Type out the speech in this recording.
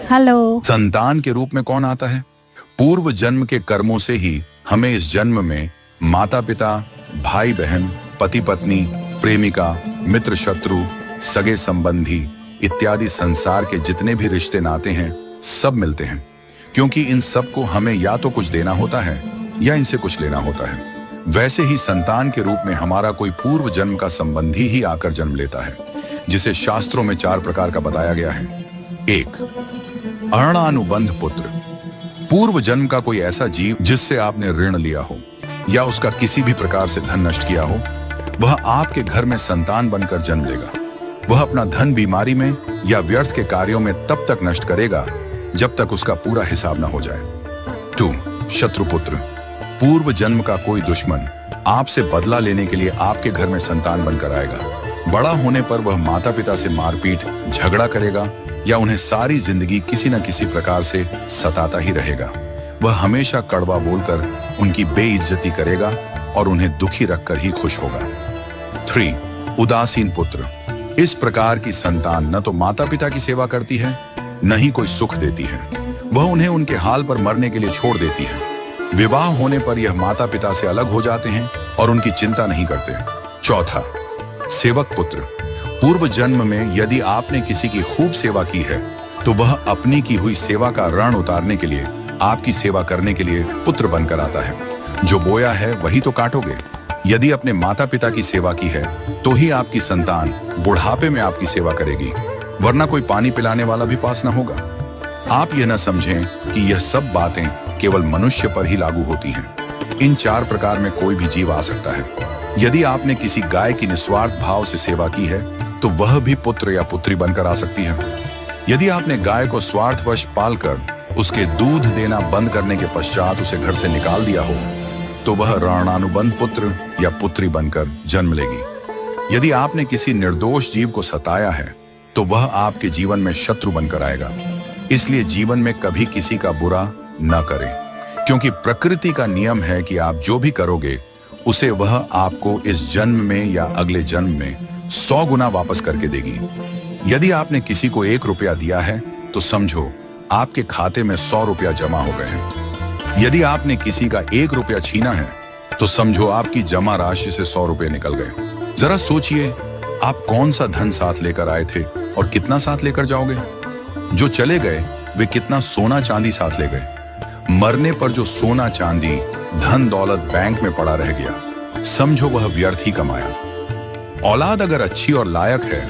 Hello. संतान के रूप में कौन आता है? पूर्व जन्म के कर्मों से ही हमें इस जन्म में माता पिता, भाई बहन, पति पत्नी, प्रेमिका, मित्र शत्रु, सगे संबंधी इत्यादि संसार के जितने भी रिश्ते नाते हैं सब मिलते हैं, क्योंकि इन सब को हमें या तो कुछ देना होता है या इनसे कुछ लेना होता है। वैसे ही संतान के रूप में हमारा कोई पूर्व जन्म का संबंधी ही आकर जन्म लेता है, जिसे शास्त्रों में 4 प्रकार का बताया गया है। 1. अरणानुबंध पुत्र। पूर्व जन्म का कोई ऐसा जीव जिससे आपने ऋण लिया हो या उसका किसी भी प्रकार से धन नष्ट किया हो, वह आपके घर में संतान बनकर जन्म लेगा। वह अपना धन बीमारी में या व्यर्थ के कार्यों में तब तक नष्ट करेगा जब तक उसका पूरा हिसाब न हो जाए। 2. शत्रुपुत्र। पूर्व जन्म का कोई दुश्मन आपसे बदला लेने के लिए आपके घर में संतान बनकर आएगा। बड़ा होने पर वह माता पिता से मारपीट, झगड़ा करेगा या उन्हें सारी जिंदगी किसी न किसी प्रकार से सताता ही रहेगा। वह हमेशा कड़वा बोलकर उनकी बेइज्जती करेगा और उन्हें दुखी रखकर ही खुश होगा। 3. उदासीन पुत्र। इस प्रकार की संतान न तो माता पिता की सेवा करती है, न ही कोई सुख देती है। वह उन्हें उनके हाल पर मरने के लिए छोड़ देती है। विवाह होने पर यह माता पिता से अलग हो जाते हैं और उनकी चिंता नहीं करते। 4. सेवक पुत्र। पूर्व जन्म में यदि आपने किसी की खूब सेवा की है तो वह अपनी की हुई सेवा का ऋण उतारने के लिए आपकी सेवा करने के लिए पुत्र बनकर आता है। जो बोया है वही तो काटोगे। यदि अपने माता पिता की सेवा की है तो ही आपकी संतान बुढ़ापे में आपकी सेवा करेगी, वरना कोई पानी पिलाने वाला भी पास न होगा। आप यह न समझें कि यह सब बातें केवल मनुष्य पर ही लागू होती हैं। इन 4 प्रकार में कोई भी जीव आ सकता है। यदि आपने किसी गाय की निस्वार्थ भाव से सेवा की है तो वह भी पुत्र या पुत्री बनकर आ सकती है। यदि आपने गाय को स्वार्थवश पालकर उसके दूध देना बंद करने के पश्चात उसे घर से निकाल दिया हो तो वह ऋणानुबंध पुत्र या पुत्री बनकर जन्म लेगी। यदि आपने किसी निर्दोष जीव को सताया है तो वह आपके जीवन में शत्रु बनकर आएगा। इसलिए जीवन में कभी किसी का बुरा न करें, क्योंकि प्रकृति का नियम है कि आप जो भी करोगे उसे वह आपको इस जन्म में या अगले जन्म में 100 गुना वापस करके देगी। यदि आपने किसी को 1 रुपया दिया है तो समझो आपके खाते में 100 रुपया जमा हो गए हैं। यदि आपने किसी का 1 रुपया छीना है तो समझो आपकी जमा राशि से 100 रुपये निकल गए। जरा सोचिए, आप कौन सा धन साथ लेकर आए थे और कितना साथ लेकर जाओगे? जो चले गए वे कितना सोना चांदी साथ ले गए? मरने पर जो सोना चांदी धन दौलत बैंक में पड़ा रह गया, समझो वह व्यर्थ ही कमाया। औलाद अगर अच्छी और लायक है